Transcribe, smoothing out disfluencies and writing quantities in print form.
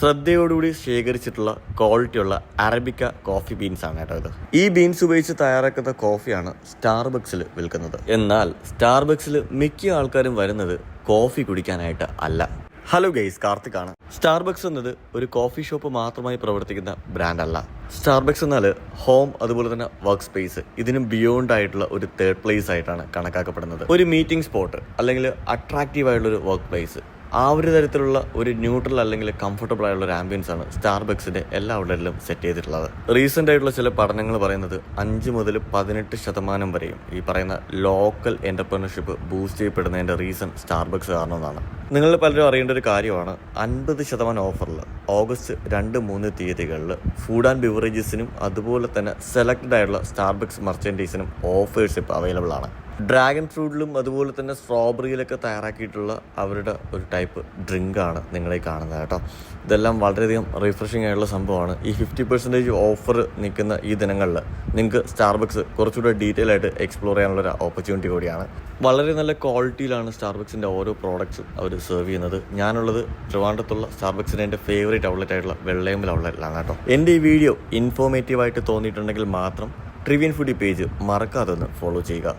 ശ്രദ്ധയോടുകൂടി ശേഖരിച്ചിട്ടുള്ള ക്വാളിറ്റിയുള്ള arabica coffee beans ആണ് കേട്ടോ ഇത്. ഈ ബീൻസ് ഉപയോഗിച്ച് തയ്യാറാക്കുന്ന കോഫിയാണ് സ്റ്റാർബക്സിൽ വിൽക്കുന്നത്. എന്നാൽ സ്റ്റാർബക്സിൽ മിക്ക ആൾക്കാരും വരുന്നത് കോഫി കുടിക്കാനായിട്ട് അല്ല. ഹലോ ഗൈസ്, കാർത്തിക് ആണ്. സ്റ്റാർബക്സ് എന്നത് ഒരു കോഫി ഷോപ്പ് മാത്രമായി പ്രവർത്തിക്കുന്ന ബ്രാൻഡ് അല്ല. സ്റ്റാർബക്സ് എന്നാൽ ഹോം, അതുപോലെ തന്നെ വർക്ക് സ്പേസ്, ഇതിനും ബിയോണ്ട് ആയിട്ടുള്ള ഒരു തേർഡ് പ്ലേസ് ആയിട്ടാണ് കണക്കാക്കപ്പെടുന്നത്. ഒരു മീറ്റിംഗ് സ്പോട്ട് അല്ലെങ്കിൽ അട്രാക്റ്റീവ് ആയിട്ടുള്ള ഒരു വർക്ക് പ്ലേസ്, ആ ഒരു തരത്തിലുള്ള ഒരു ന്യൂട്രൽ അല്ലെങ്കിൽ കംഫർട്ടബിൾ ആയിട്ടുള്ള ഒരു ആംബിയൻസ് ആണ് സ്റ്റാർബക്സിന്റെ എല്ലാ ഔട്ട്ലെറ്റിലും സെറ്റ് ചെയ്തിട്ടുള്ളത്. റീസെന്റ് ആയിട്ടുള്ള ചില പഠനങ്ങൾ പറയുന്നത് 5 മുതൽ 18% വരെയും ഈ പറയുന്ന ലോക്കൽ എന്റർപ്രണർഷിപ്പ് ബൂസ്റ്റ് ചെയ്യപ്പെടുന്നതിന്റെ റീസൺ സ്റ്റാർബക്സ് കാരണമെന്നാണ്. നിങ്ങൾ പലരും അറിയേണ്ട ഒരു കാര്യമാണ്, 50% ഓഫറിൽ ഓഗസ്റ്റ് 2-3 തീയതികളിൽ ഫുഡ് ആൻഡ് ബിവറേജസിനും അതുപോലെ തന്നെ സെലക്റ്റഡ് ആയിട്ടുള്ള സ്റ്റാർബക്സ് മർച്ചൻഡൈസിനും ഓഫേഴ്സ് ഇപ്പോൾ അവൈലബിൾ ആണ്. ഡ്രാഗൺ ഫ്രൂട്ടിലും അതുപോലെ തന്നെ സ്ട്രോബെറിയിലൊക്കെ തയ്യാറാക്കിയിട്ടുള്ള അവരുടെ ഒരു ടൈപ്പ് ഡ്രിങ്കാണ് നിങ്ങളീ കാണുന്നത് കേട്ടോ. ഇതെല്ലാം വളരെയധികം റിഫ്രഷിംഗ് ആയിട്ടുള്ള സംഭവമാണ്. ഈ 50% ഓഫർ നിൽക്കുന്ന ഈ ദിനങ്ങളിൽ നിങ്ങൾക്ക് സ്റ്റാർബക്സ് കുറച്ചുകൂടെ ഡീറ്റെയിൽ ആയിട്ട് എക്സ്പ്ലോർ ചെയ്യാനുള്ളൊരു ഓപ്പർച്യൂണിറ്റി കൂടിയാണ്. വളരെ നല്ല ക്വാളിറ്റിയിലാണ് സ്റ്റാർബക്സിൻ്റെ ഓരോ പ്രോഡക്ട്സും അവർ സെർവ് ചെയ്യുന്നത്. ഞാനുള്ളത് ട്രിവാൻഡ്രത്തുള്ള സ്റ്റാർബക്സിൻ്റെ എൻ്റെ ഫേവറേറ്റ് ഔട്ട്ലെറ്റ് ആയിട്ടുള്ള വെള്ളയമ്പൽ ഔട്ട്ലെറ്റിലാണ് കേട്ടോ. എൻ്റെ ഈ വീഡിയോ ഇൻഫോർമേറ്റീവായിട്ട് തോന്നിയിട്ടുണ്ടെങ്കിൽ മാത്രം ട്രിവിയൻ ഫുഡി പേജ് മറക്കാതെ ഒന്ന് ഫോളോ ചെയ്യുക.